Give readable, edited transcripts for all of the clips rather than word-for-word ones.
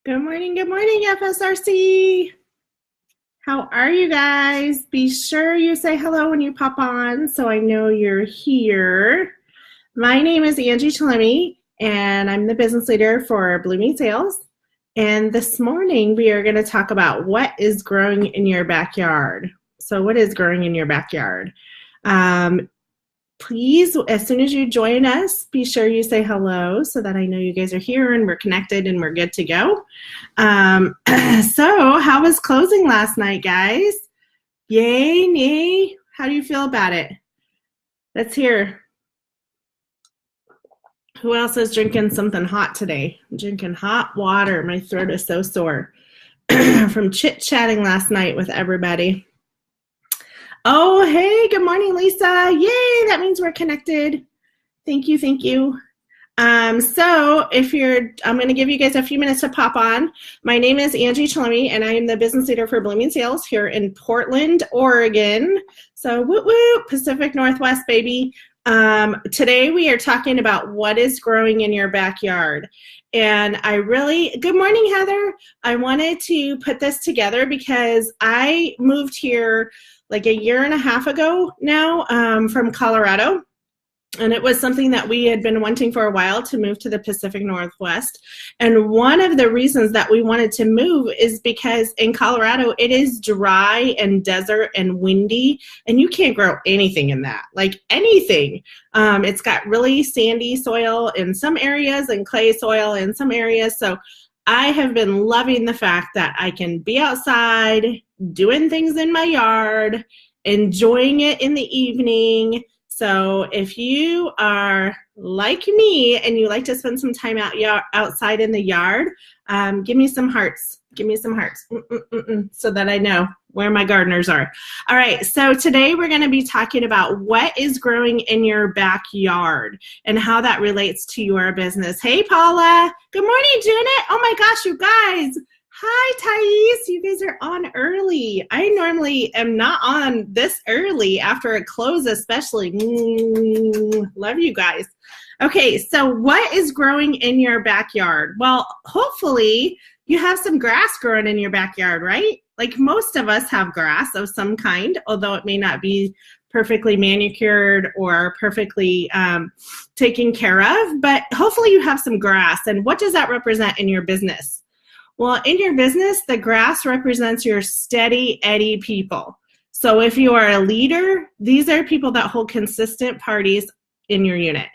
Good morning, FSRC. How are you guys? Be sure you say hello when you pop on so I know you're here. My name is Angie Chillemi, and I'm the business leader for Blooming Sales. And this morning we are going to talk about what is growing in your backyard. So what is growing in your backyard? Please, as soon as you join us, be sure you say hello so that I know you guys are here and we're connected and we're good to go. So how was closing last night, guys? Yay, nay? How do you feel about it? Let's hear. Who else is drinking something hot today? I'm drinking hot water. My throat is so sore from chit-chatting last night with everybody. Oh, hey, good morning, Lisa. Yay, that means we're connected. Thank you. So I'm going to give you guys a few minutes to pop on. My name is Angie Chillemi, and I am the business leader for Blooming Sales here in Portland, Oregon. So whoop, whoop, Pacific Northwest, baby. Today we are talking about what is growing in your backyard. And good morning, Heather. I wanted to put this together because I moved here like a year and a half ago now from Colorado. And it was something that we had been wanting for a while to move to the Pacific Northwest. And one of the reasons that we wanted to move is because in Colorado, it is dry and desert and windy, and you can't grow anything in that, like anything. It's got really sandy soil in some areas and clay soil in some areas. So I have been loving the fact that I can be outside doing things in my yard, enjoying it in the evening. So if you are like me and you like to spend some time outside in the yard, give me some hearts. So that I know where my gardeners are. All right, so today we're going to be talking about what is growing in your backyard and how that relates to your business. Hey, Paula. Good morning, Janet. Oh my gosh, you guys. Hi, Thais. You guys are on early. I normally am not on this early after a close, especially. Love you guys. Okay, so what is growing in your backyard? Well, hopefully you have some grass growing in your backyard, right? Like most of us have grass of some kind, although it may not be perfectly manicured or perfectly taken care of, but hopefully you have some grass. And what does that represent in your business? Well, in your business, the grass represents your steady Eddie people. So if you are a leader, these are people that hold consistent parties in your unit.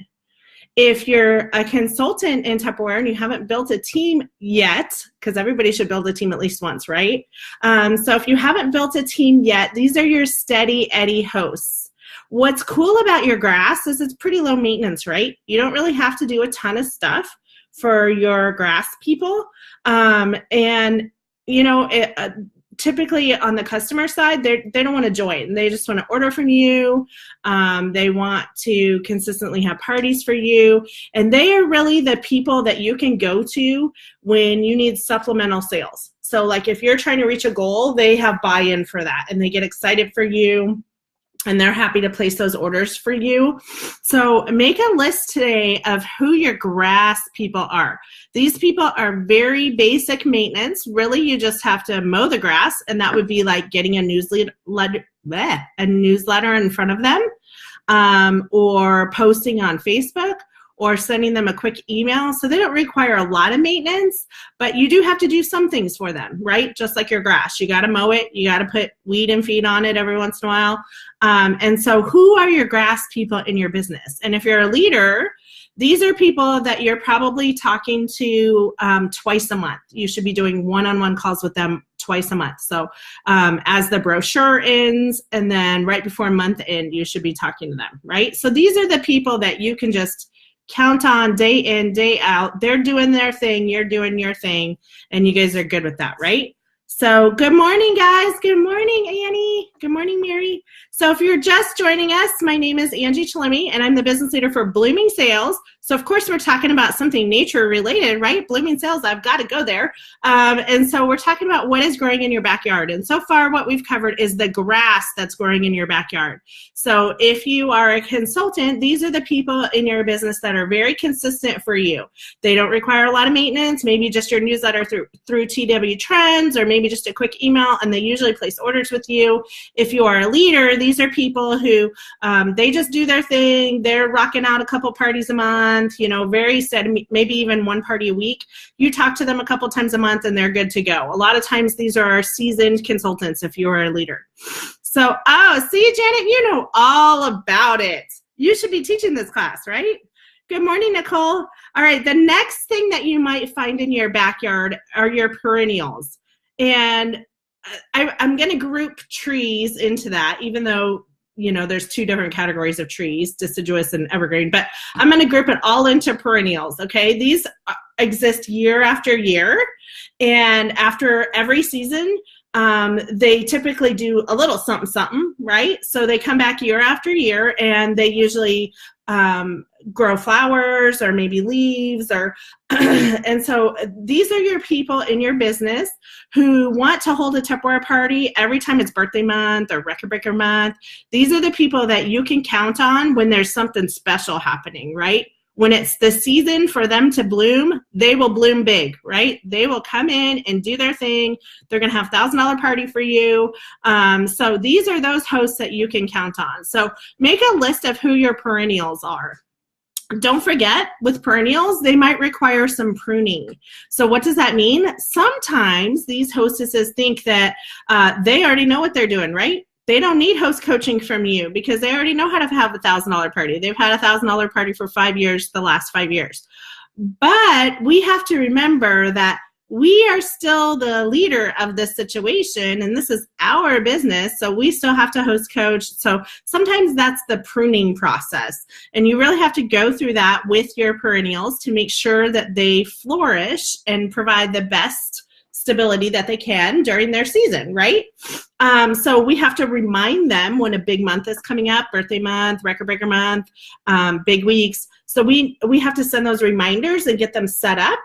If you're a consultant in Tupperware and you haven't built a team yet, because everybody should build a team at least once, right? So if you haven't built a team yet, these are your steady Eddie hosts. What's cool about your grass is it's pretty low maintenance, right? You don't really have to do a ton of stuff for your grass people. And, you know, typically on the customer side, they don't want to join. They just want to order from you. They want to consistently have parties for you. And they are really the people that you can go to when you need supplemental sales. So like if you're trying to reach a goal, they have buy-in for that and they get excited for you. And they're happy to place those orders for you. So make a list today of who your grass people are. These people are very basic maintenance. Really, you just have to mow the grass, and that would be like getting a newsletter in front of them, or posting on Facebook, or sending them a quick email. So they don't require a lot of maintenance, but you do have to do some things for them, right? Just like your grass. You got to mow it. You got to put weed and feed on it every once in a while. And so who are your grass people in your business? And if you're a leader, these are people that you're probably talking to twice a month. You should be doing one-on-one calls with them twice a month. So as the brochure ends and then right before month end, you should be talking to them, right? So these are the people that you can just count on day in, day out. They're doing their thing, you're doing your thing, and you guys are good with that, right? So good morning, guys. Good morning, Annie. Good morning, Mary. So if you're just joining us, my name is Angie Chillemi, and I'm the business leader for Blooming Sales. So of course we're talking about something nature related, right? Blooming Sales, I've got to go there. And so we're talking about what is growing in your backyard. And so far what we've covered is the grass that's growing in your backyard. So if you are a consultant, these are the people in your business that are very consistent for you. They don't require a lot of maintenance, maybe just your newsletter through TW Trends, or maybe just a quick email, and they usually place orders with you. If you are a leader, these are people who they just do their thing. They're rocking out a couple parties a month, very steady, maybe even one party a week. You talk to them a couple times a month and they're good to go. A lot of times these are our seasoned consultants if you are a leader. So, see, Janet, you know all about it. You should be teaching this class, right? Good morning, Nicole. All right, the next thing that you might find in your backyard are your perennials. And I'm going to group trees into that, even though there's two different categories of trees, deciduous and evergreen, but I'm going to group it all into perennials, okay? These exist year after year, and after every season, they typically do a little something, something, right? So they come back year after year, and they usually grow flowers or maybe leaves, and so these are your people in your business who want to hold a Tupperware party every time it's birthday month or record breaker month. These are the people that you can count on when there's something special happening, right? When it's the season for them to bloom, they will bloom big, right? They will come in and do their thing. They're going to have $1,000 party for you. So these are those hosts that you can count on. So make a list of who your perennials are. Don't forget, with perennials, they might require some pruning. So what does that mean? Sometimes these hostesses think that they already know what they're doing, right? They don't need host coaching from you because they already know how to have a $1,000 party. They've had a $1,000 party for 5 years, the last 5 years. But we have to remember that we are still the leader of this situation, and this is our business, so we still have to host coach. So sometimes that's the pruning process, and you really have to go through that with your perennials to make sure that they flourish and provide the best stability that they can during their season, right? So we have to remind them when a big month is coming up, birthday month, record breaker month, big weeks. So we have to send those reminders and get them set up.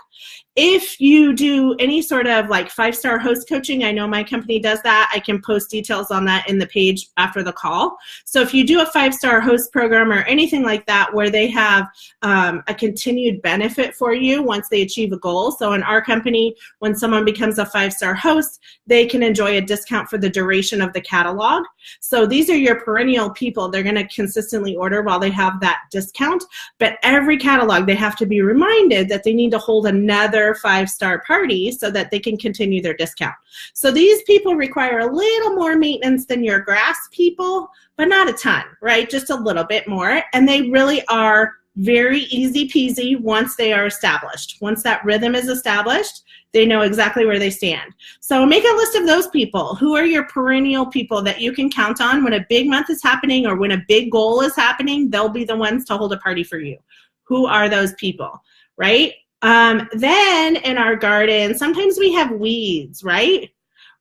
If you do any sort of like 5-star host coaching, I know my company does that. I can post details on that in the page after the call. So if you do a 5-star host program or anything like that where they have a continued benefit for you once they achieve a goal. So in our company, when someone becomes a 5-star host, they can enjoy a discount for the duration of the catalog. So these are your perennial people. They're going to consistently order while they have that discount. But every catalog, they have to be reminded that they need to hold another 5-star party so that they can continue their discount. So these people require a little more maintenance than your grass people, but not a ton, right? Just a little bit more. And they really are very easy peasy once they are established. Once that rhythm is established, they know exactly where they stand. So make a list of those people. Who are your perennial people that you can count on when a big month is happening or when a big goal is happening? They'll be the ones to hold a party for you. Who are those people, right? Then in our garden, sometimes we have weeds, right?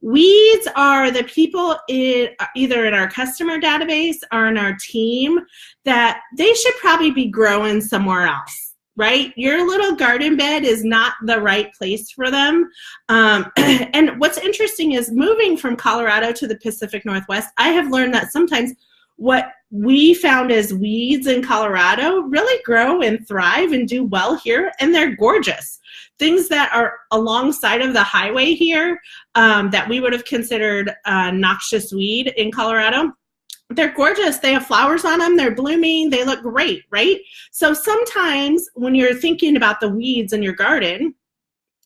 Weeds are the people either in our customer database or in our team that they should probably be growing somewhere else, right? Your little garden bed is not the right place for them. And what's interesting is moving from Colorado to the Pacific Northwest, I have learned that sometimes what we found as weeds in Colorado really grow and thrive and do well here, and they're gorgeous. Things that are alongside of the highway here that we would have considered noxious weed in Colorado, they're gorgeous. They have flowers on them. They're blooming. They look great, right? So sometimes when you're thinking about the weeds in your garden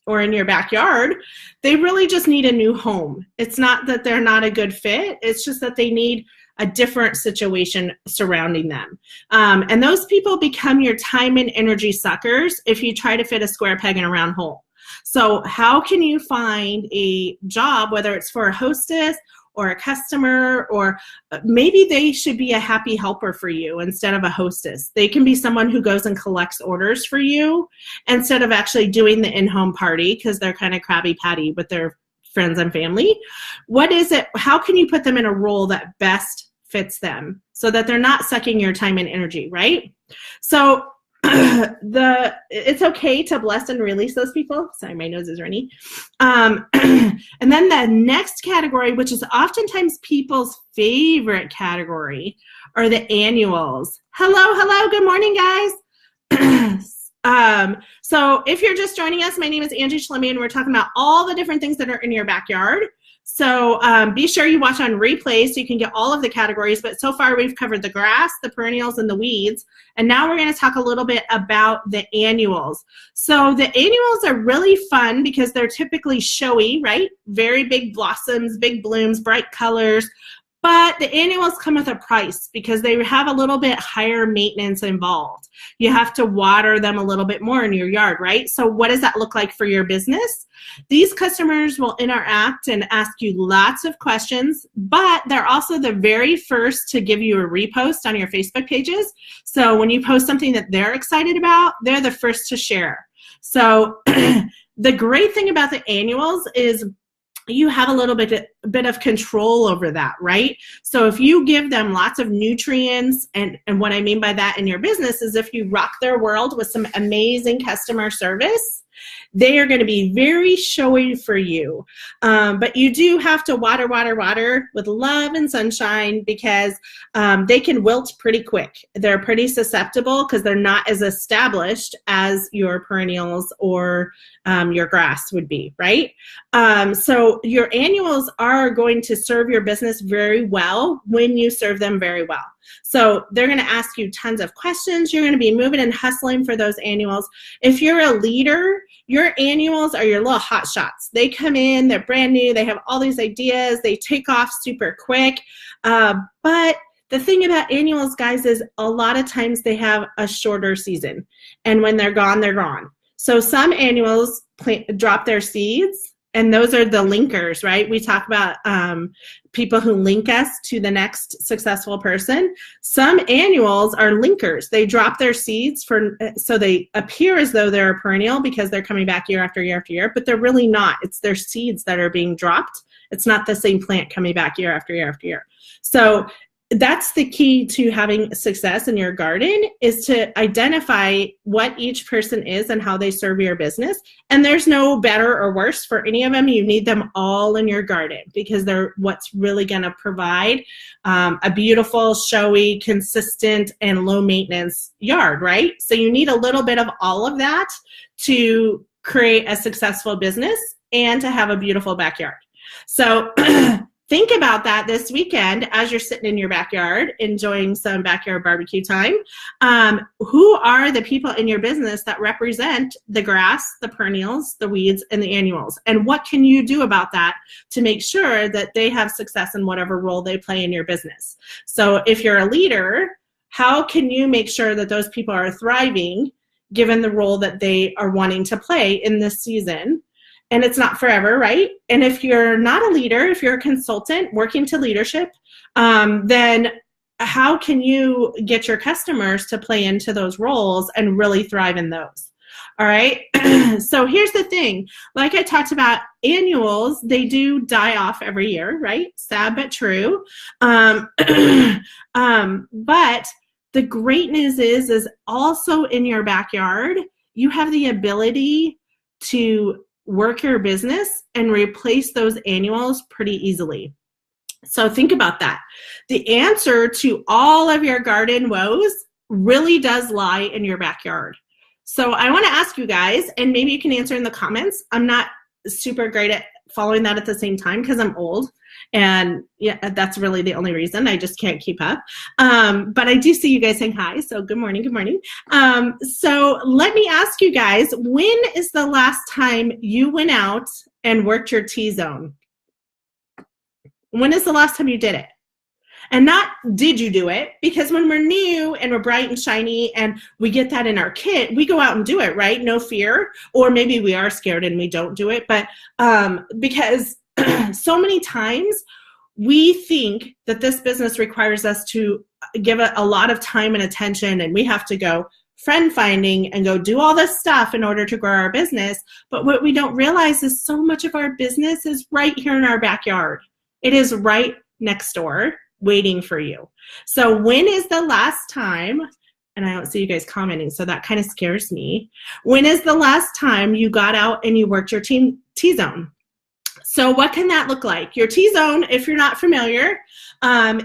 or in your backyard, they really just need a new home. It's not that they're not a good fit. It's just that they need a different situation surrounding them. And those people become your time and energy suckers if you try to fit a square peg in a round hole. So how can you find a job, whether it's for a hostess or a customer, or maybe they should be a happy helper for you instead of a hostess. They can be someone who goes and collects orders for you instead of actually doing the in-home party because they're kind of Krabby Patty with their friends and family. What is it? How can you put them in a role that best fits them so that they're not sucking your time and energy, right? So it's okay to bless and release those people. Sorry, my nose is runny. And then the next category, which is oftentimes people's favorite category, are the annuals. Hello, good morning, guys. So if you're just joining us, my name is Angie Chillemi, and we're talking about all the different things that are in your backyard. So be sure you watch on replay so you can get all of the categories. But so far we've covered the grass, the perennials, and the weeds. And now we're going to talk a little bit about the annuals. So the annuals are really fun because they're typically showy, right? Very big blossoms, big blooms, bright colors. But the annuals come with a price because they have a little bit higher maintenance involved. You have to water them a little bit more in your yard, right? So what does that look like for your business? These customers will interact and ask you lots of questions, but they're also the very first to give you a repost on your Facebook pages. So when you post something that they're excited about, they're the first to share. So the great thing about the annuals is you have a little bit of control over that, right? So if you give them lots of nutrients, and what I mean by that in your business is if you rock their world with some amazing customer service, they are going to be very showy for you. But you do have to water with love and sunshine because they can wilt pretty quick. They're pretty susceptible because they're not as established as your perennials or your grass would be, right? So your annuals are going to serve your business very well when you serve them very well. So they're going to ask you tons of questions. You're going to be moving and hustling for those annuals. If you're a leader, your annuals are your little hot shots. They come in, they're brand new, they have all these ideas, they take off super quick. But the thing about annuals, guys, is a lot of times they have a shorter season. And when they're gone, they're gone. So some annuals drop their seeds, and those are the linkers, right? We talk about people who link us to the next successful person. Some annuals are linkers. They drop their seeds so they appear as though they're a perennial because they're coming back year after year after year, but they're really not. It's their seeds that are being dropped. It's not the same plant coming back year after year after year. So that's the key to having success in your garden, is to identify what each person is and how they serve your business. And there's no better or worse for any of them. You need them all in your garden because they're what's really going to provide a beautiful, showy, consistent, and low maintenance yard, right? So you need a little bit of all of that to create a successful business and to have a beautiful backyard. So think about that this weekend as you're sitting in your backyard enjoying some backyard barbecue time. Who are the people in your business that represent the grass, the perennials, the weeds, and the annuals? And what can you do about that to make sure that they have success in whatever role they play in your business? So if you're a leader, how can you make sure that those people are thriving given the role that they are wanting to play in this season? And it's not forever, right? And if you're not a leader, if you're a consultant working to leadership, then how can you get your customers to play into those roles and really thrive in those? All right. So here's the thing. Like I talked about, annuals, they do die off every year, right? Sad but true. But the great news is also in your backyard, you have the ability to work your business and replace those annuals pretty easily. So think about that. The answer to all of your garden woes really does lie in your backyard. So I want to ask you guys, and maybe you can answer in the comments. I'm not super great at following that at the same time because I'm old. And yeah, that's really the only reason. I just can't keep up. But I do see you guys saying hi. So good morning. Good morning. So let me ask you guys, when is the last time you went out and worked your T-zone? When is the last time you did it? And not did you do it, because when we're new and we're bright and shiny and we get that in our kit, we go out and do it, right? No fear. Or maybe we are scared and we don't do it. But because so many times we think that this business requires us to give it a lot of time and attention, and we have to go friend finding and go do all this stuff in order to grow our business. But what we don't realize is so much of our business is right here in our backyard. It is right next door waiting for you. So when is the last time And I don't see you guys commenting, so that kind of scares me. When is the last time you got out and you worked your T-zone? So what can that look like? Your T-zone, if you're not familiar,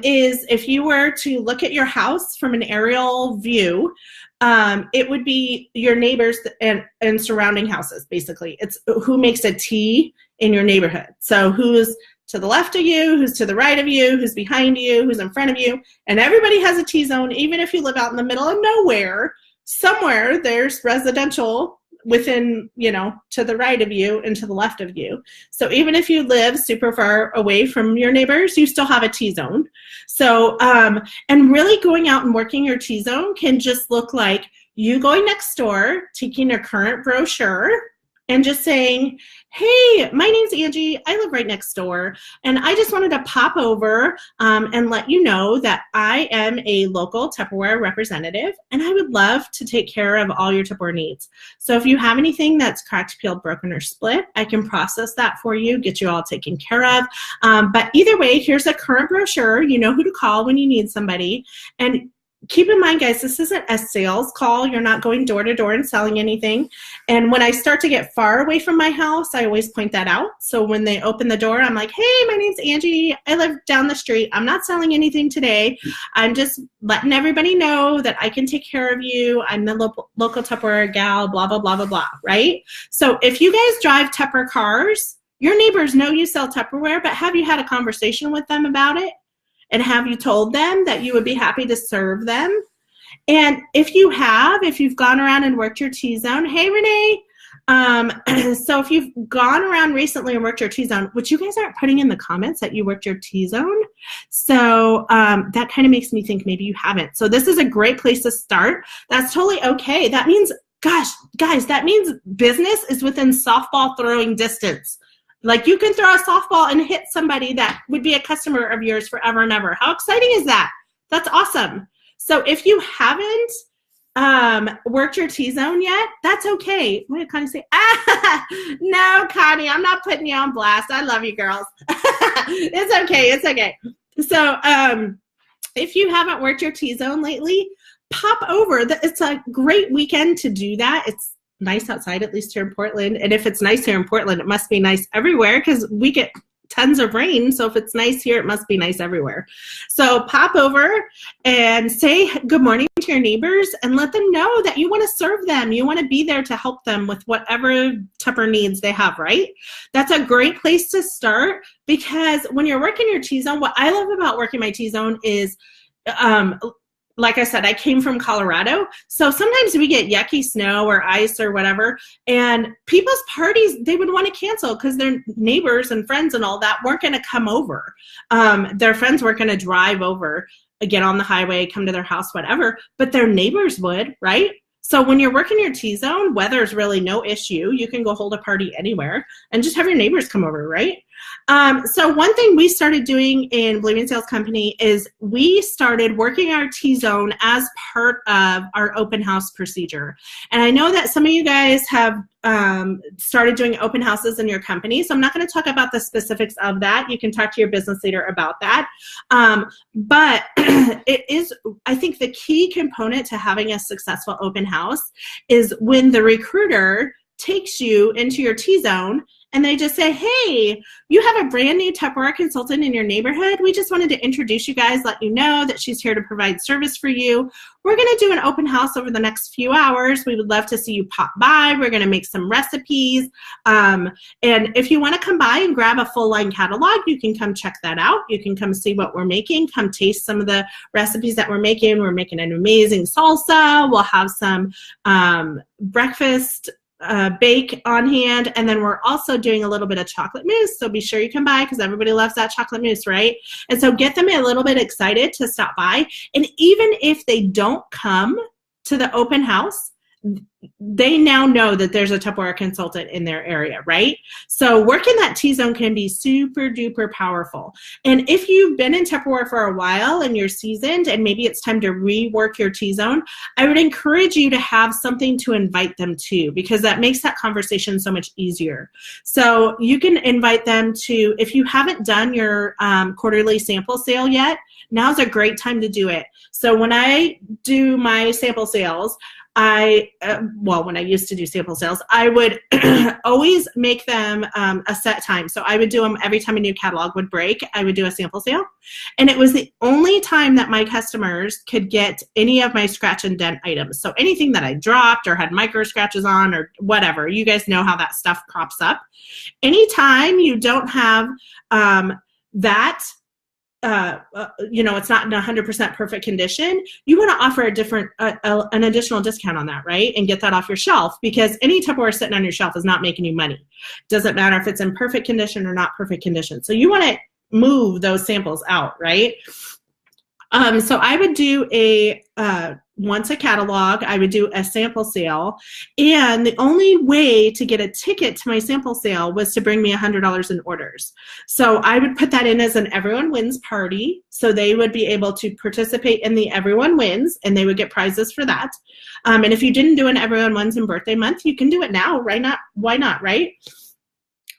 is if you were to look at your house from an aerial view, it would be your neighbors and surrounding houses, basically. It's who makes a T in your neighborhood. So who's to the left of you, who's to the right of you, who's behind you, who's in front of you, and everybody has a T-zone. Even if you live out in the middle of nowhere, somewhere there's residential within, you know, to the right of you and to the left of you. So even if you live super far away from your neighbors, you still have a T-zone. So, and really going out and working your T-zone can just look like you going next door, taking your current brochure, and just saying, hey, my name's Angie, I live right next door, and I just wanted to pop over and let you know that I am a local Tupperware representative, and I would love to take care of all your Tupperware needs. So if you have anything that's cracked, peeled, broken, or split, I can process that for you, get you all taken care of. But either way, here's a current brochure. You know who to call when you need somebody. And keep in mind, guys, this isn't a sales call. You're not going door to door and selling anything. And when I start to get far away from my house, I always point that out. So when they open the door, I'm like, hey, my name's Angie. I live down the street. I'm not selling anything today. I'm just letting everybody know that I can take care of you. I'm the local Tupperware gal, blah, blah, blah, blah, blah, right? So if you guys drive Tupperware cars, your neighbors know you sell Tupperware, but have you had a conversation with them about it? And have you told them that you would be happy to serve them? And if you've gone around and worked your T-zone, hey, Renee. So if you've gone around recently and worked your T-zone, which you guys aren't putting in the comments that you worked your T-zone, so that kind of makes me think maybe you haven't. So this is a great place to start. That's totally okay. That means, gosh, guys, that means business is within softball throwing distance. Like you can throw a softball and hit somebody that would be a customer of yours forever and ever. How exciting is that? That's awesome. So if you haven't worked your T-zone yet, that's okay. What did Connie say? No, Connie, I'm not putting you on blast. I love you, girls. It's okay. It's okay. So if you haven't worked your T-zone lately, pop over. It's a great weekend to do that. It's nice outside, at least here in Portland. And if it's nice here in Portland, it must be nice everywhere because we get tons of rain. So if it's nice here, it must be nice everywhere. So pop over and say good morning to your neighbors and let them know that you want to serve them. You want to be there to help them with whatever Tupper needs they have, right? That's a great place to start because when you're working your T-zone, what I love about working my T-zone is like I said, I came from Colorado, so sometimes we get yucky snow or ice or whatever, and people's parties, they would want to cancel because their neighbors and friends and all that weren't going to come over. Their friends weren't going to drive over, get on the highway, come to their house, whatever, but their neighbors would, right? So when you're working your T-zone, weather is really no issue. You can go hold a party anywhere and just have your neighbors come over, right? So one thing we started doing in Blooming Sales Company is we started working our T-zone as part of our open house procedure. And I know that some of you guys have started doing open houses in your company, so I'm not going to talk about the specifics of that. You can talk to your business leader about that. But it is, I think the key component to having a successful open house is when the recruiter takes you into your T-zone and they just say, hey, you have a brand new Tupperware consultant in your neighborhood. We just wanted to introduce you guys, let you know that she's here to provide service for you. We're going to do an open house over the next few hours. We would love to see you pop by. We're going to make some recipes. And if you want to come by and grab a full line catalog, you can come check that out. You can come see what we're making, come taste some of the recipes that we're making. We're making an amazing salsa. We'll have some breakfast bake on hand, and then we're also doing a little bit of chocolate mousse, so be sure you come by because everybody loves that chocolate mousse, right? And so get them a little bit excited to stop by, and even if they don't come to the open house, they now know that there's a Tupperware consultant in their area, right? So working that T-zone can be super duper powerful. And if you've been in Tupperware for a while and you're seasoned and maybe it's time to rework your T-zone, I would encourage you to have something to invite them to, because that makes that conversation so much easier. So you can invite them to, if you haven't done your quarterly sample sale yet, now's a great time to do it. So when I do my sample sales, when I used to do sample sales, I would always make them a set time. So I would do them every time a new catalog would break. I would do a sample sale. And it was the only time that my customers could get any of my scratch and dent items. So anything that I dropped or had micro scratches on or whatever, you guys know how that stuff crops up. Anytime you don't have that, it's not in 100% perfect condition, you want to offer a different, an additional discount on that, right? And get that off your shelf, because any Tupperware sitting on your shelf is not making you money. Doesn't matter if it's in perfect condition or not perfect condition. So you want to move those samples out, right? So I would do once a catalog, I would do a sample sale, and the only way to get a ticket to my sample sale was to bring me $100 in orders. So I would put that in as an Everyone Wins party, so they would be able to participate in the Everyone Wins, and they would get prizes for that. And if you didn't do an Everyone Wins in birthday month, you can do it now. Why not, right?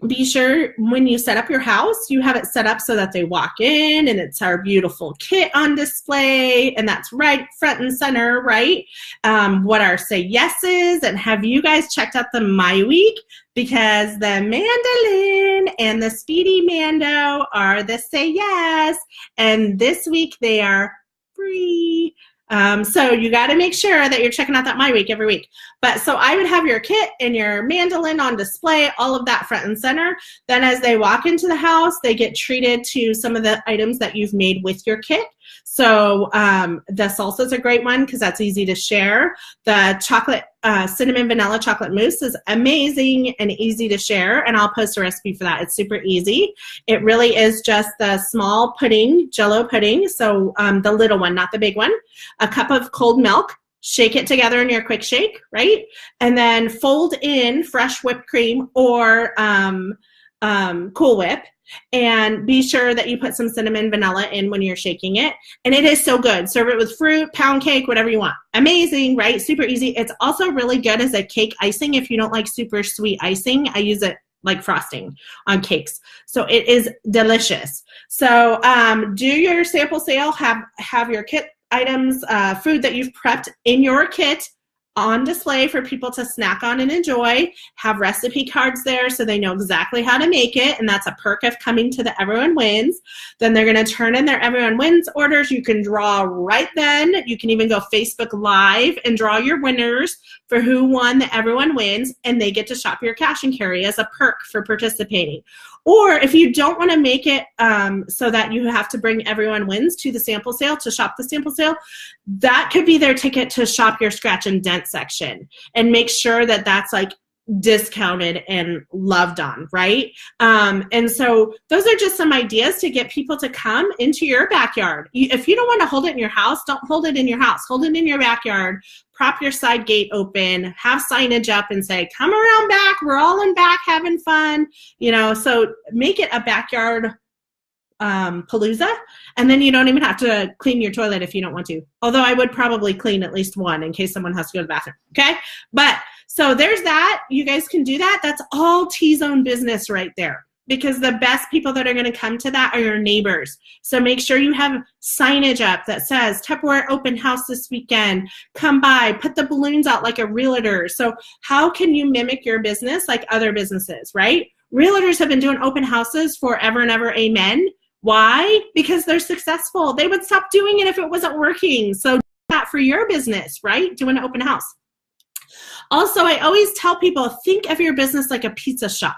Be sure when you set up your house, you have it set up so that they walk in and it's our beautiful kit on display, and that's right front and center, right? What our say yeses, and have you guys checked out the My Week? Because the mandolin and the speedy mando are the say yes, and this week they are free. So you got to make sure that you're checking out that My Week every week. But so I would have your kit and your mandolin on display, all of that front and center. Then as they walk into the house, they get treated to some of the items that you've made with your kit. So the salsa is a great one because that's easy to share. The chocolate, cinnamon vanilla chocolate mousse is amazing and easy to share, and I'll post a recipe for that. It's super easy. It really is just the small pudding, Jell-O pudding, so the little one, not the big one, a cup of cold milk, shake it together in your quick shake, right? And then fold in fresh whipped cream or Cool Whip, and be sure that you put some cinnamon vanilla in when you're shaking it. And it is so good. Serve it with fruit, pound cake, whatever you want. Amazing, right? Super easy. It's also really good as a cake icing if you don't like super sweet icing. I use it like frosting on cakes. So it is delicious. So do your sample sale, have your kit items, food that you've prepped in your kit on display for people to snack on and enjoy. Have recipe cards there so they know exactly how to make it, and that's a perk of coming to the Everyone Wins. Then they're going to turn in their Everyone Wins orders. You can draw right then. You can even go Facebook Live and draw your winners for who won the Everyone Wins, and they get to shop your cash and carry as a perk for participating. Or if you don't want to make it so that you have to bring Everyone Wins to the sample sale, to shop the sample sale, that could be their ticket to shop your scratch and dent section, and make sure that that's like discounted and loved on, right? And so those are just some ideas to get people to come into your backyard. If you don't want to hold it in your house, don't hold it in your house. Hold it in your backyard. Prop your side gate open. Have signage up and say, come around back. We're all in back having fun. So make it a backyard palooza, and then you don't even have to clean your toilet if you don't want to. Although I would probably clean at least one in case someone has to go to the bathroom. Okay? But so there's that. You guys can do that. That's all T-zone business right there, because the best people that are going to come to that are your neighbors. So make sure you have signage up that says Tupperware open house this weekend. Come by, put the balloons out like a realtor. So how can you mimic your business like other businesses, right? Realtors have been doing open houses forever and ever. Amen. Why? Because they're successful. They would stop doing it if it wasn't working. So do that for your business, right? Do an open house. Also, I always tell people, think of your business like a pizza shop.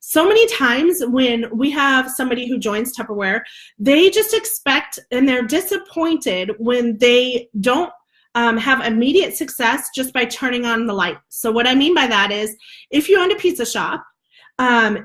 So many times when we have somebody who joins Tupperware, they just expect, and they're disappointed when they don't have immediate success just by turning on the light. So what I mean by that is, if you owned a pizza shop,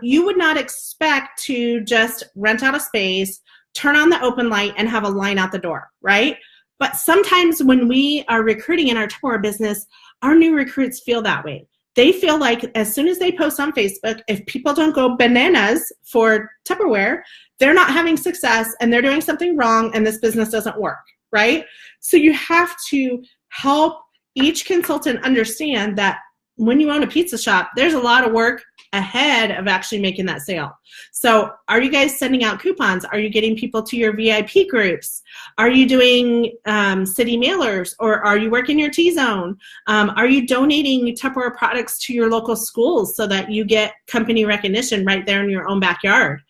you would not expect to just rent out a space, turn on the open light, and have a line out the door, right? But sometimes when we are recruiting in our Tupperware business, Our new recruits feel that way. They feel like as soon as they post on Facebook, if people don't go bananas for Tupperware, they're not having success and they're doing something wrong and this business doesn't work, right? So you have to help each consultant understand that when you own a pizza shop, there's a lot of work ahead of actually making that sale. So are you guys sending out coupons? Are you getting people to your VIP groups? Are you doing city mailers, or are you working your T-zone? Are you donating Tupperware products to your local schools so that you get company recognition right there in your own backyard?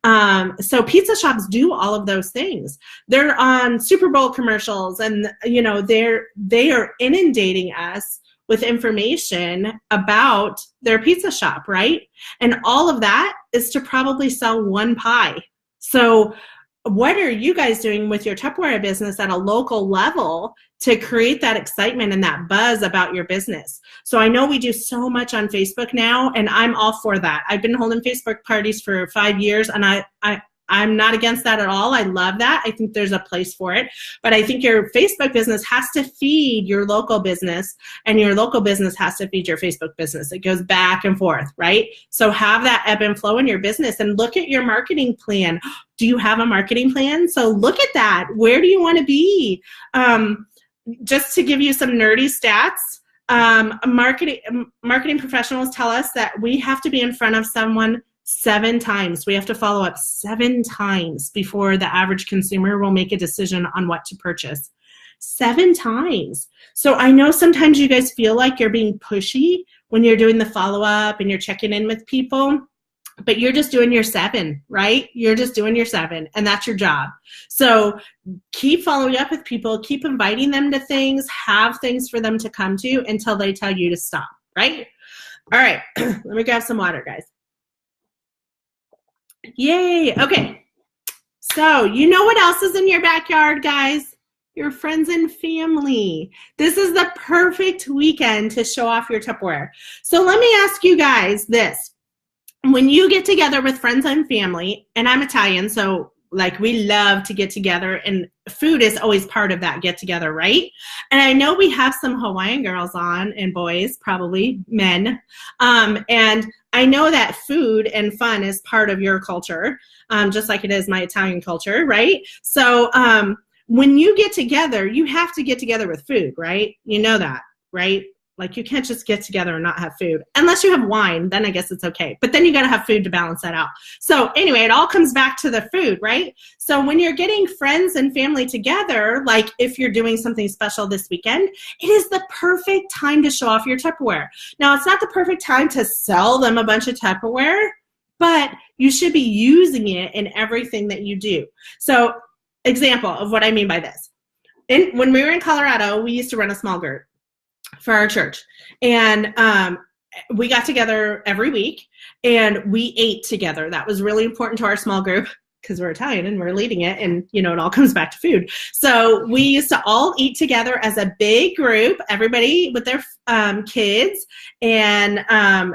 So pizza shops do all of those things. They're on Super Bowl commercials, and you know they are inundating us with information about their pizza shop, right? And all of that is to probably sell one pie. So what are you guys doing with your Tupperware business at a local level to create that excitement and that buzz about your business? So I know we do so much on Facebook now, and I'm all for that. I've been holding Facebook parties for 5 years, and I'm not against that at all. I love that. I think there's a place for it. But I think your Facebook business has to feed your local business, and your local business has to feed your Facebook business. It goes back and forth, right? So have that ebb and flow in your business, and look at your marketing plan. Do you have a marketing plan? So look at that. Where do you want to be? Just to give you some nerdy stats, marketing professionals tell us that we have to be in front of someone 7 times. We have to follow up 7 times before the average consumer will make a decision on what to purchase. 7 times. So I know sometimes you guys feel like you're being pushy when you're doing the follow-up and you're checking in with people, but you're just doing your 7, right? You're just doing your 7, and that's your job. So keep following up with people, keep inviting them to things, have things for them to come to until they tell you to stop, right? All right, let me grab some water, guys. Yay, okay. So you know what else is in your backyard, guys? Your friends and family. This is the perfect weekend to show off your Tupperware. So let me ask you guys this. When you get together with friends and family, and I'm Italian, so like we love to get together, and food is always part of that get together, right? And I know we have some Hawaiian girls on, and boys, probably men, and I know that food and fun is part of your culture, just like it is my Italian culture, right? So when you get together, you have to get together with food, right? You know that, right? Like you can't just get together and not have food. Unless you have wine, then I guess it's okay. But then you got to have food to balance that out. So anyway, it all comes back to the food, right? So when you're getting friends and family together, like if you're doing something special this weekend, it is the perfect time to show off your Tupperware. Now, it's not the perfect time to sell them a bunch of Tupperware, but you should be using it in everything that you do. So example of what I mean by this. When we were in Colorado, we used to run a small group for our church, and we got together every week and we ate together. That was really important to our small group because we're Italian and we're leading it, and you know it all comes back to food. So we used to all eat together as a big group, everybody with their kids, and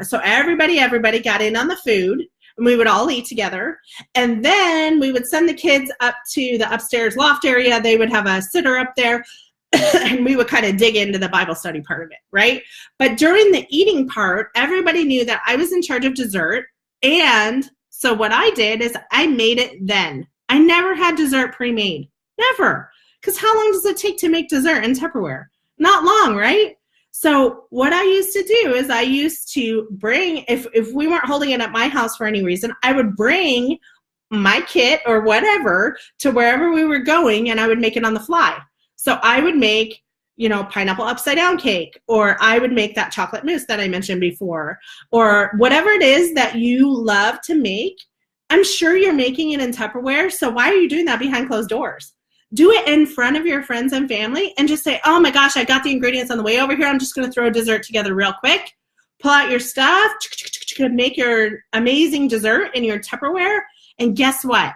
so everybody got in on the food, and we would all eat together. And then we would send the kids up to the upstairs loft area. They would have a sitter up there, and we would kind of dig into the Bible study part of it, right? But during the eating part, everybody knew that I was in charge of dessert. And so what I did is I made it then. I never had dessert pre-made. Never. Because how long does it take to make dessert in Tupperware? Not long, right? So what I used to do is I used to bring, if we weren't holding it at my house for any reason, I would bring my kit or whatever to wherever we were going, and I would make it on the fly. So I would make, you know, pineapple upside down cake, or I would make that chocolate mousse that I mentioned before, or whatever it is that you love to make. I'm sure you're making it in Tupperware, so why are you doing that behind closed doors? Do it in front of your friends and family and just say, oh my gosh, I got the ingredients on the way over here. I'm just going to throw a dessert together real quick. Pull out your stuff, make your amazing dessert in your Tupperware, and guess what?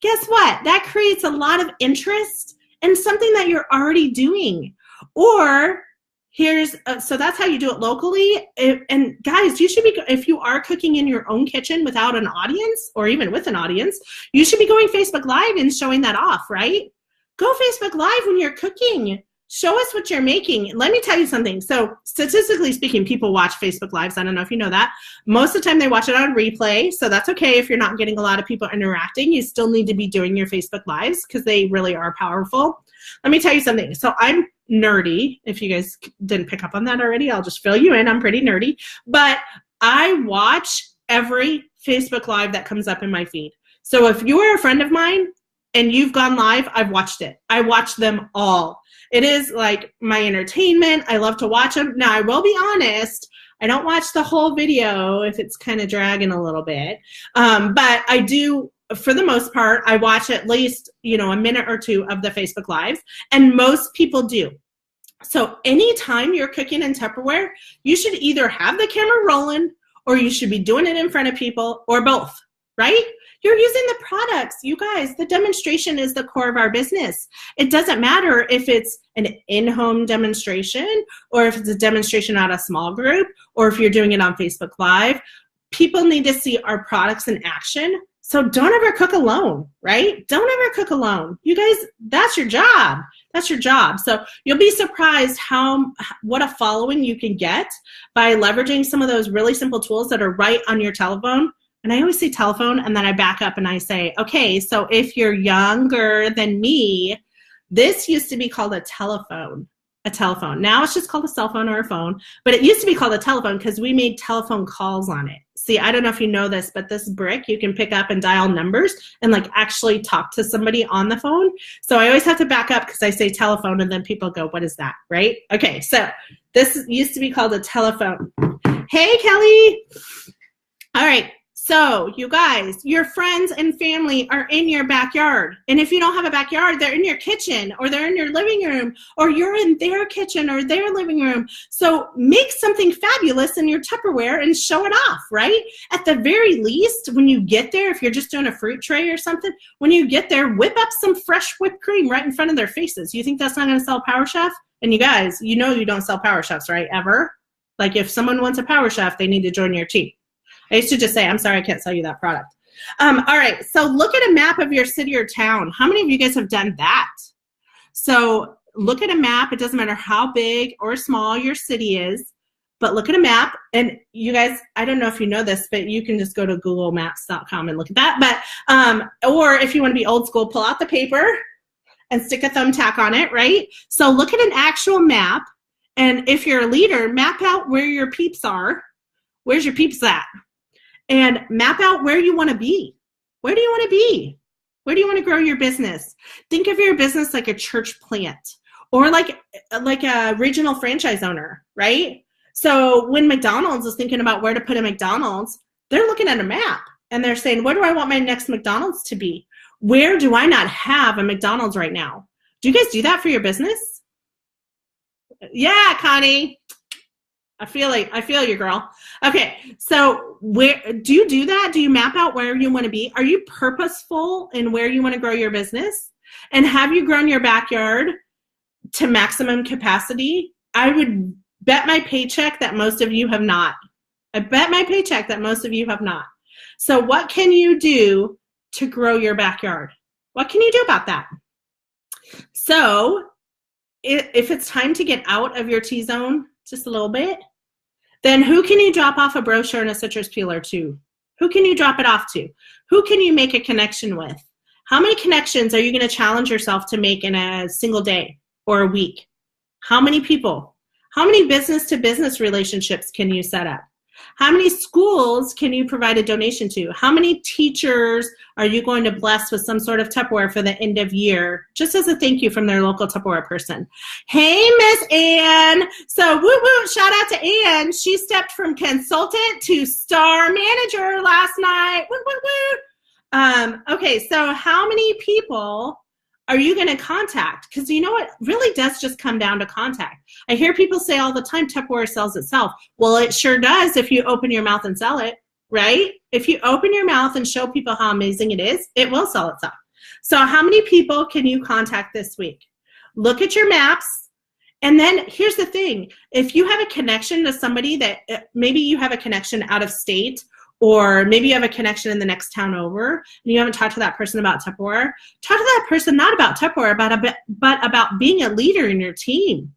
Guess what? That creates a lot of interest and something that you're already doing. Or so that's how you do it locally. And guys, you should be, if you are cooking in your own kitchen without an audience, or even with an audience, you should be going Facebook Live and showing that off, right? Go Facebook Live when you're cooking. Show us what you're making. Let me tell you something. So statistically speaking, people watch Facebook Lives. I don't know if you know that. Most of the time they watch it on replay. So that's okay if you're not getting a lot of people interacting. You still need to be doing your Facebook Lives because they really are powerful. Let me tell you something. So I'm nerdy. If you guys didn't pick up on that already, I'll just fill you in. I'm pretty nerdy. But I watch every Facebook Live that comes up in my feed. So if you are a friend of mine and you've gone live, I've watched it. I watch them all. It is like my entertainment. I love to watch them. Now, I will be honest, I don't watch the whole video if it's kind of dragging a little bit. But I do, for the most part, I watch at least, a minute or two of the Facebook Live, and most people do. So anytime you're cooking in Tupperware, you should either have the camera rolling or you should be doing it in front of people or both, right? You're using the products. You guys, the demonstration is the core of our business. It doesn't matter if it's an in-home demonstration or if it's a demonstration at a small group or if you're doing it on Facebook Live. People need to see our products in action. So don't ever cook alone, right? Don't ever cook alone. You guys, that's your job. That's your job. So you'll be surprised what a following you can get by leveraging some of those really simple tools that are right on your telephone. And I always say telephone, and then I back up and I say, okay, so if you're younger than me, this used to be called a telephone. Now it's just called a cell phone or a phone, but it used to be called a telephone because we made telephone calls on it. See, I don't know if you know this, but this brick, you can pick up and dial numbers and like actually talk to somebody on the phone. So I always have to back up because I say telephone and then people go, what is that, right? Okay, so this used to be called a telephone. Hey, Kelly. All right. So you guys, your friends and family are in your backyard. And if you don't have a backyard, they're in your kitchen or they're in your living room or you're in their kitchen or their living room. So make something fabulous in your Tupperware and show it off, right? At the very least, when you get there, if you're just doing a fruit tray or something, when you get there, whip up some fresh whipped cream right in front of their faces. You think that's not going to sell Power Chef? And you guys, you don't sell Power Chefs, right? Ever? Like if someone wants a Power Chef, they need to join your team. I used to just say, I'm sorry, I can't sell you that product. All right, so look at a map of your city or town. How many of you guys have done that? So look at a map. It doesn't matter how big or small your city is, but look at a map. And you guys, I don't know if you know this, but you can just go to googlemaps.com and look at that. But or if you want to be old school, pull out the paper and stick a thumbtack on it, right? So look at an actual map. And if you're a leader, map out where your peeps are. Where's your peeps at? And map out where you want to be. Where do you want to be? Where do you want to grow your business? Think of your business like a church plant or like a regional franchise owner, right? So when McDonald's is thinking about where to put a McDonald's, they're looking at a map and they're saying, where do I want my next McDonald's to be? Where do I not have a McDonald's right now? Do you guys do that for your business? Yeah, Connie. I feel you, girl. Okay, so where do you do that? Do you map out where you want to be? Are you purposeful in where you want to grow your business? And have you grown your backyard to maximum capacity? I would bet my paycheck that most of you have not. So what can you do to grow your backyard? What can you do about that? So if it's time to get out of your T-zone just a little bit, then who can you drop off a brochure and a citrus peeler to? Who can you drop it off to? Who can you make a connection with? How many connections are you going to challenge yourself to make in a single day or a week? How many people? How many business-to-business relationships can you set up? How many schools can you provide a donation to? How many teachers are you going to bless with some sort of Tupperware for the end of year, just as a thank you from their local Tupperware person? Hey, Miss Ann. So woo-woo, shout out to Ann. She stepped from consultant to star manager last night. Woo-woo-woo. Okay, so how many people are you going to contact? Because you know what? It really does just come down to contact. I hear people say all the time, Tupperware sells itself. Well, it sure does if you open your mouth and sell it, right? If you open your mouth and show people how amazing it is, it will sell itself. So how many people can you contact this week? Look at your maps. And then here's the thing. If you have a connection to somebody that maybe you have a connection out of state, or maybe you have a connection in the next town over and you haven't talked to that person about Tupperware. Talk to that person not about Tupperware, but about being a leader in your team.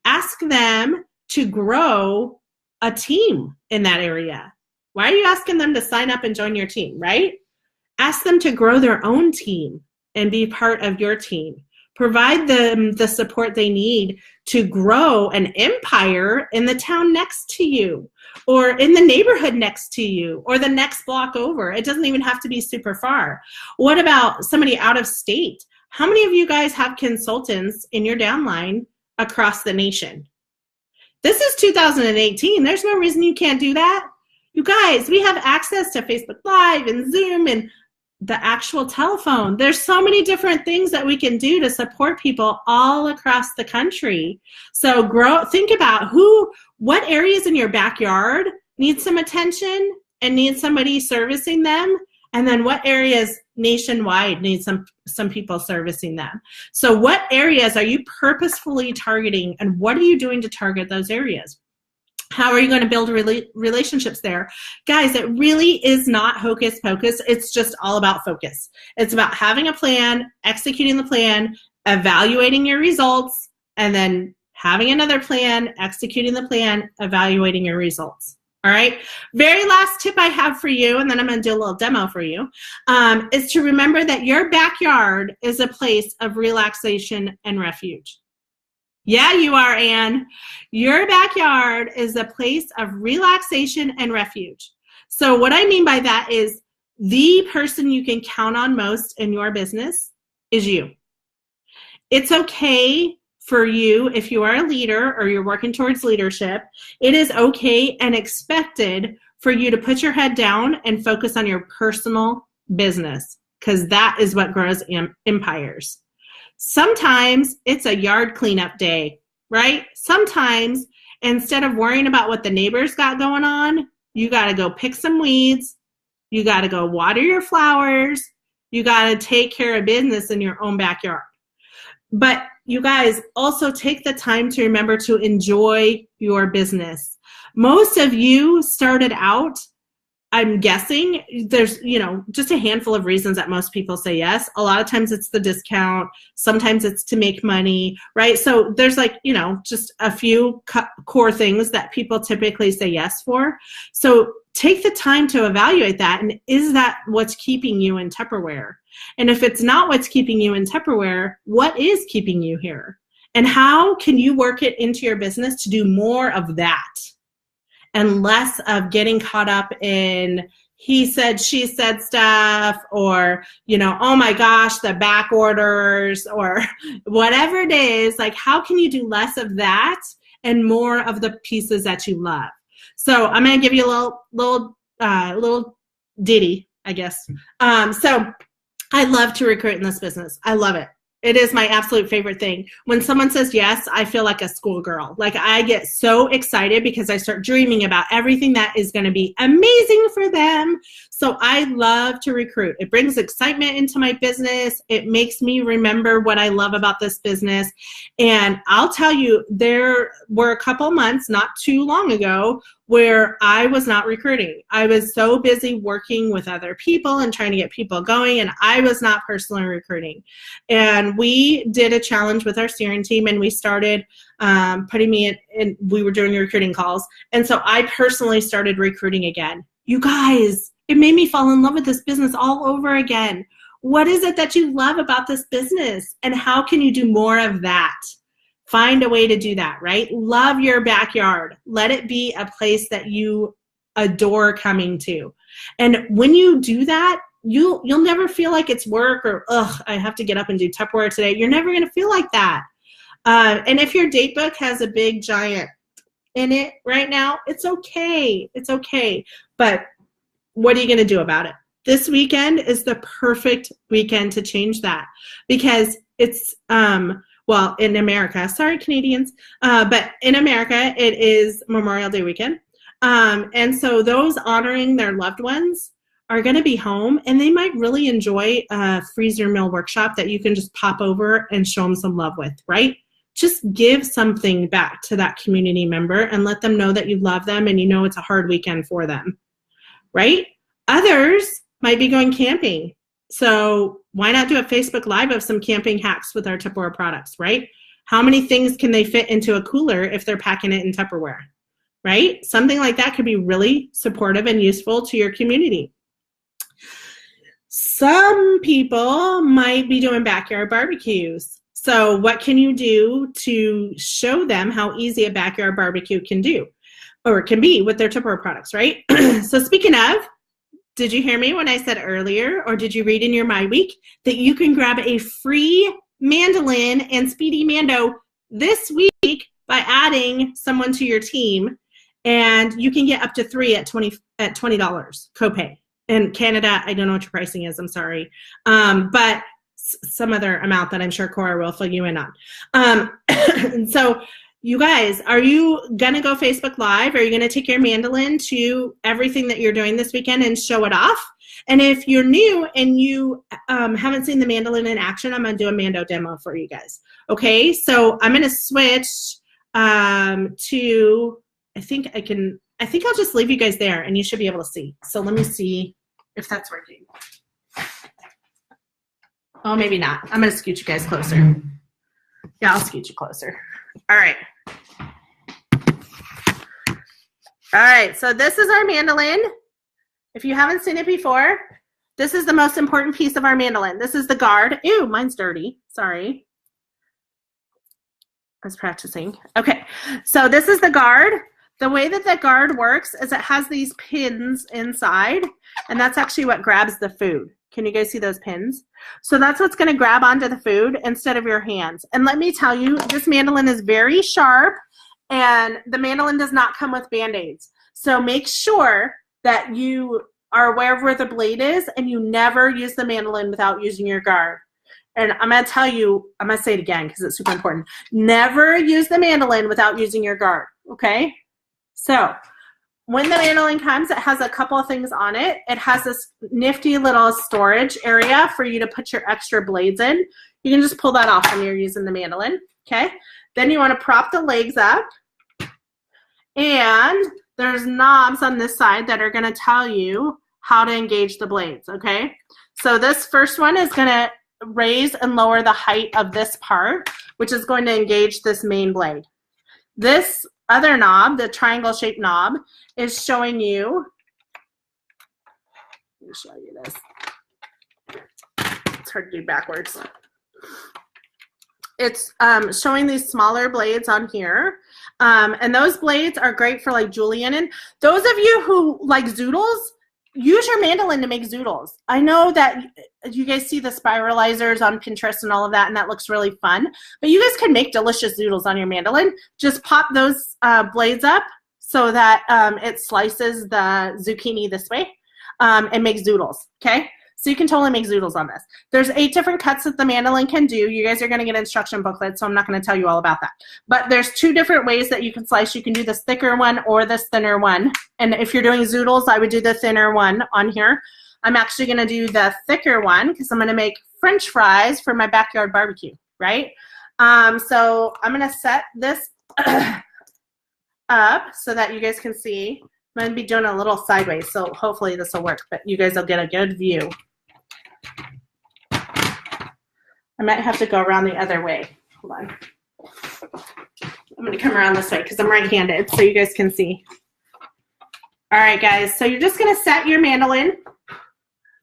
Ask them to grow a team in that area. Why are you asking them to sign up and join your team, right? Ask them to grow their own team and be part of your team. Provide them the support they need to grow an empire in the town next to you, or in the neighborhood next to you, or the next block over. It doesn't even have to be super far. What about somebody out of state? How many of you guys have consultants in your downline across the nation? This is 2018. There's no reason you can't do that. You guys, we have access to Facebook Live and Zoom and the actual telephone. There's so many different things that we can do to support people all across the country. So think about what areas in your backyard need some attention and need somebody servicing them, and then what areas nationwide need some people servicing them. So what areas are you purposefully targeting, and what are you doing to target those areas? How are you going to build relationships there? Guys, it really is not hocus pocus. It's just all about focus. It's about having a plan, executing the plan, evaluating your results, and then having another plan, executing the plan, evaluating your results. All right. Very last tip I have for you, and then I'm going to do a little demo for you, is to remember that your backyard is a place of relaxation and refuge. Yeah, you are, Anne. Your backyard is a place of relaxation and refuge. So what I mean by that is the person you can count on most in your business is you. It's okay for you, if you are a leader or you're working towards leadership, it is okay and expected for you to put your head down and focus on your personal business, because that is what grows empires. Sometimes it's a yard cleanup day, right? Sometimes instead of worrying about what the neighbors got going on, you got to go pick some weeds. You got to go water your flowers. You got to take care of business in your own backyard. But you guys also take the time to remember to enjoy your business. Most of you started out, I'm guessing there's, just a handful of reasons that most people say yes. A lot of times it's the discount. Sometimes it's to make money, right? So there's just a few core things that people typically say yes for. So take the time to evaluate that. And is that what's keeping you in Tupperware? And if it's not what's keeping you in Tupperware, what is keeping you here? And how can you work it into your business to do more of that? And less of getting caught up in he said, she said stuff, or, oh my gosh, the back orders, or whatever it is. Like, how can you do less of that and more of the pieces that you love? So I'm going to give you a little ditty, I guess. So I love to recruit in this business. I love it. It is my absolute favorite thing. When someone says yes, I feel like a schoolgirl. Like, I get so excited because I start dreaming about everything that is going to be amazing for them. So I love to recruit. It brings excitement into my business. It makes me remember what I love about this business. And I'll tell you, there were a couple months not too long ago where I was not recruiting. I was so busy working with other people and trying to get people going, and I was not personally recruiting. And we did a challenge with our steering team, and we started putting me in, we were doing recruiting calls. And so I personally started recruiting again. You guys, it made me fall in love with this business all over again. What is it that you love about this business, and how can you do more of that? Find a way to do that, right? Love your backyard. Let it be a place that you adore coming to. And when you do that, you'll never feel like it's work or, I have to get up and do Tupperware today. You're never going to feel like that. And if your date book has a big giant in it right now, it's okay. It's okay. But what are you going to do about it? This weekend is the perfect weekend to change that, because it's, in America, sorry, Canadians, but in America, it is Memorial Day weekend. And so those honoring their loved ones are going to be home, and they might really enjoy a freezer meal workshop that you can just pop over and show them some love with, right? Just give something back to that community member and let them know that you love them and you know it's a hard weekend for them, right? Others might be going camping. So why not do a Facebook Live of some camping hacks with our Tupperware products, right? How many things can they fit into a cooler if they're packing it in Tupperware, right? Something like that could be really supportive and useful to your community. Some people might be doing backyard barbecues. So what can you do to show them how easy a backyard barbecue can do or can be with their Tupperware products, right? So speaking of, did you hear me when I said earlier, or did you read in your My Week that you can grab a free mandolin and Speedy Mando this week by adding someone to your team, and you can get up to 3 at $20 copay. In Canada, I don't know what your pricing is, I'm sorry, but some other amount that I'm sure Cora will fill you in on. So you guys, are you gonna go Facebook Live? Are you gonna take your mandolin to everything that you're doing this weekend and show it off? And if you're new and you haven't seen the mandolin in action, I'm gonna do a Mando demo for you guys. Okay, so I'm gonna switch to, I think I'll just leave you guys there and you should be able to see. So let me see if that's working. Oh, maybe not. I'm gonna scoot you guys closer. Yeah, I'll scoot you closer. All right. All right, so this is our mandolin. If you haven't seen it before, this is the most important piece of our mandolin. This is the guard. Ew, mine's dirty. Sorry. I was practicing. Okay, so this is the guard. The way that the guard works is it has these pins inside, and that's actually what grabs the food. Can you guys see those pins? So that's what's going to grab onto the food instead of your hands. And let me tell you, this mandolin is very sharp, and the mandolin does not come with Band-Aids. So make sure that you are aware of where the blade is, and you never use the mandolin without using your guard. And I'm going to tell you, I'm going to say it again because it's super important. Never use the mandolin without using your guard, okay? So when the mandolin comes, it has a couple of things on it. It has this nifty little storage area for you to put your extra blades in. You can just pull that off when you're using the mandolin, okay? Then you want to prop the legs up, and there's knobs on this side that are going to tell you how to engage the blades, okay? So this first one is going to raise and lower the height of this part, which is going to engage this main blade. This other knob, the triangle-shaped knob, is showing you, let me show you this. It's hard to do backwards. It's showing these smaller blades on here. And those blades are great for like julienne. And those of you who like zoodles, use your mandolin to make zoodles. I know that you guys see the spiralizers on Pinterest and all of that, and that looks really fun. But you guys can make delicious zoodles on your mandolin. Just pop those blades up so that it slices the zucchini this way and makes zoodles, okay? So you can totally make zoodles on this. There's 8 different cuts that the mandolin can do. You guys are going to get instruction booklets, so I'm not going to tell you all about that. But there's 2 different ways that you can slice. You can do this thicker one or this thinner one. And if you're doing zoodles, I would do the thinner one on here. I'm actually going to do the thicker one because I'm going to make French fries for my backyard barbecue, right? So I'm going to set this up so that you guys can see. I'm going to be doing a little sideways, so hopefully this will work, but you guys will get a good view. I might have to go around the other way. Hold on. I'm going to come around this way because I'm right-handed so you guys can see. All right, guys, so you're just going to set your mandolin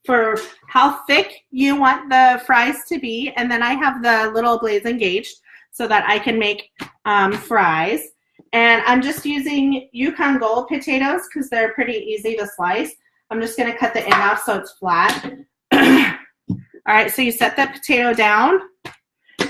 for how thick you want the fries to be, and then I have the little blades engaged so that I can make fries. And I'm just using Yukon Gold potatoes because they're pretty easy to slice. I'm just going to cut the end off so it's flat. All right, so you set that potato down,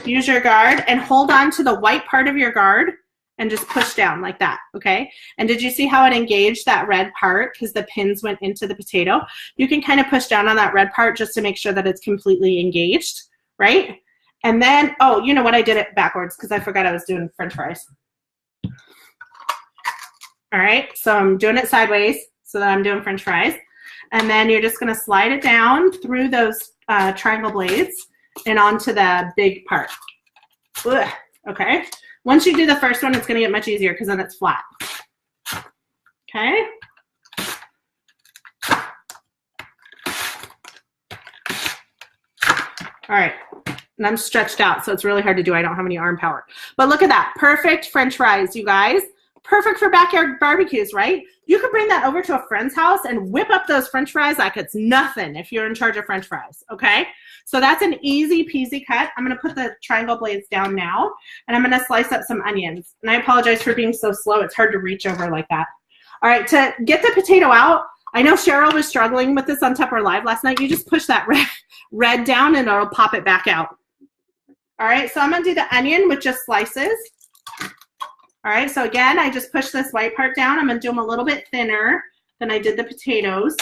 use your guard, and hold on to the white part of your guard and just push down like that, okay? And did you see how it engaged that red part because the pins went into the potato? You can kind of push down on that red part just to make sure that it's completely engaged, right? And then, oh, you know what? I did it backwards because I forgot I was doing French fries. All right, so I'm doing it sideways so that I'm doing French fries. And then you're just going to slide it down through those triangle blades and onto the big part. Ugh, okay. Once you do the first one, it's going to get much easier because then it's flat. Okay. All right. And I'm stretched out, so it's really hard to do. I don't have any arm power. But look at that. Perfect French fries, you guys. Perfect for backyard barbecues, right? You could bring that over to a friend's house and whip up those French fries like it's nothing if you're in charge of French fries, okay? So that's an easy peasy cut. I'm going to put the triangle blades down now, and I'm going to slice up some onions. And I apologize for being so slow. It's hard to reach over like that. All right, to get the potato out, I know Cheryl was struggling with this on Tupperware Live last night. You just push that red down, and it'll pop it back out. All right, so I'm going to do the onion with just slices. All right, so again, I just push this white part down. I'm going to do them a little bit thinner than I did the potatoes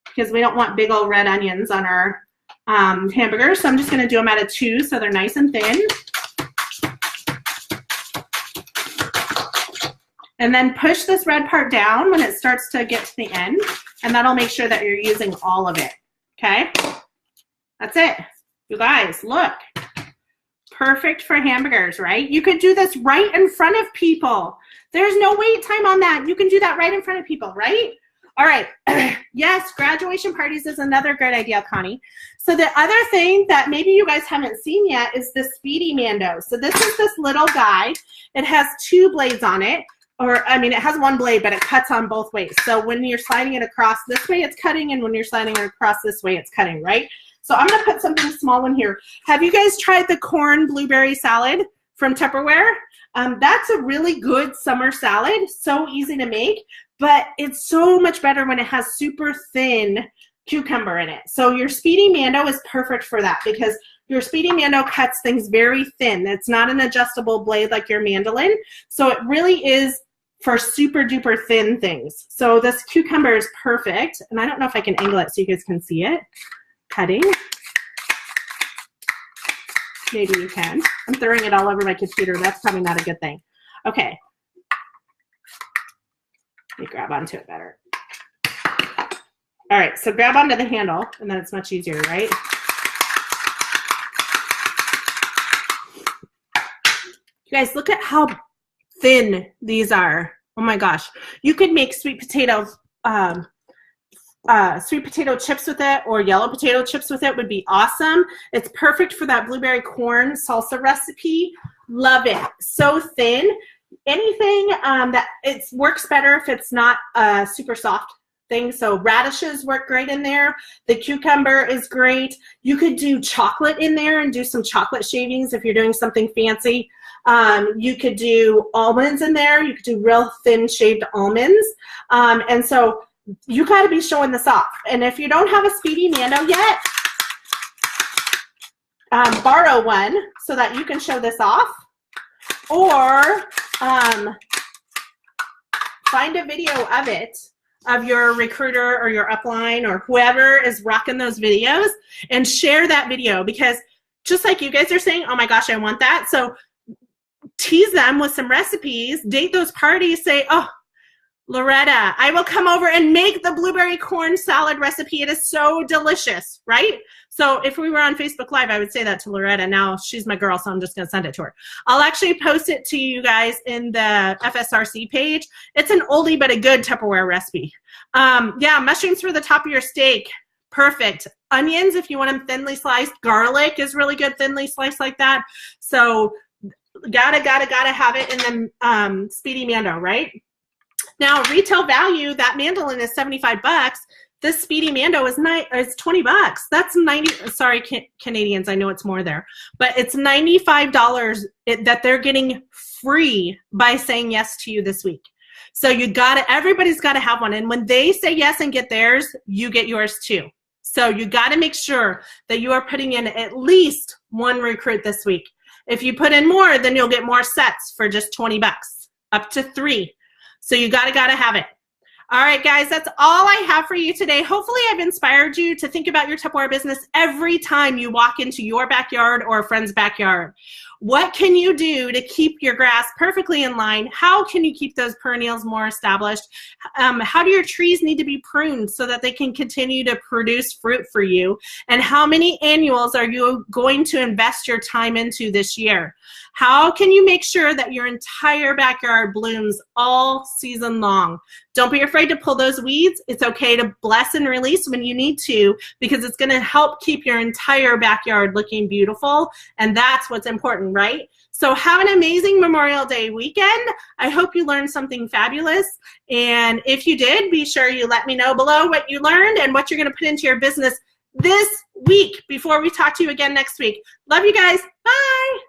because we don't want big old red onions on our hamburgers. So I'm just going to do them out of 2 so they're nice and thin. And then push this red part down when it starts to get to the end, and that'll make sure that you're using all of it, okay? That's it. You guys, look. Perfect for hamburgers, right? You could do this right in front of people. There's no wait time on that. You can do that right in front of people, right? All right. Yes, graduation parties is another great idea, Connie. So the other thing that maybe you guys haven't seen yet is the Speedy Mando. So this is this little guy. It has 2 blades on it. Or, I mean, it has 1 blade, but it cuts on both ways. So when you're sliding it across this way, it's cutting, and when you're sliding it across this way, it's cutting, right? So I'm going to put something small in here. Have you guys tried the corn blueberry salad from Tupperware? That's a really good summer salad. So easy to make, but it's so much better when it has super thin cucumber in it. So your Speedy Mando is perfect for that because your Speedy Mando cuts things very thin. It's not an adjustable blade like your mandolin. So it really is for super duper thin things. So this cucumber is perfect. And I don't know if I can angle it so you guys can see it. Cutting. Maybe you can. I'm throwing it all over my computer. That's probably not a good thing. Okay. Let me grab onto it better. All right, so grab onto the handle, and then it's much easier, right? You guys, look at how thin these are. Oh my gosh. You could make sweet potato chips with it, or yellow potato chips with it would be awesome. It's perfect for that blueberry corn salsa recipe. Love it. So thin. Anything that it works better if it's not super soft thing. So radishes work great in there. The cucumber is great. You could do chocolate in there and do some chocolate shavings if you're doing something fancy. You could do almonds in there. You could do real thin shaved almonds. And so you got to be showing this off. And if you don't have a Speedy Mando yet, borrow one so that you can show this off. Or find a video of it, of your recruiter or your upline or whoever is rocking those videos, and share that video, because just like you guys are saying, oh my gosh, I want that. So tease them with some recipes, date those parties, say, oh, Loretta, I will come over and make the blueberry corn salad recipe. It is so delicious, right? So if we were on Facebook Live, I would say that to Loretta. Now she's my girl, so I'm just going to send it to her. I'll actually post it to you guys in the FSRC page. It's an oldie but a good Tupperware recipe. Yeah, mushrooms for the top of your steak. Perfect. Onions, if you want them thinly sliced. Garlic is really good thinly sliced like that. So gotta have it in the Speedy Mando, right? Now, retail value, that mandolin is $75. This Speedy Mando is $20. That's 90. Sorry, Canadians, I know it's more there, but it's $95 that they're getting free by saying yes to you this week. So everybody's got to have one. And when they say yes and get theirs, you get yours too. So you got to make sure that you are putting in at least one recruit this week. If you put in more, then you'll get more sets for just $20, up to 3. So you gotta have it. All right, guys, that's all I have for you today. Hopefully I've inspired you to think about your Tupperware business every time you walk into your backyard or a friend's backyard. What can you do to keep your grass perfectly in line? How can you keep those perennials more established? How do your trees need to be pruned so that they can continue to produce fruit for you? And how many annuals are you going to invest your time into this year? How can you make sure that your entire backyard blooms all season long? Don't be afraid to pull those weeds. It's okay to bless and release when you need to, because it's going to help keep your entire backyard looking beautiful, and that's what's important, right? So have an amazing Memorial Day weekend. I hope you learned something fabulous, and if you did, be sure you let me know below what you learned and what you're going to put into your business this week before we talk to you again next week. Love you guys. Bye.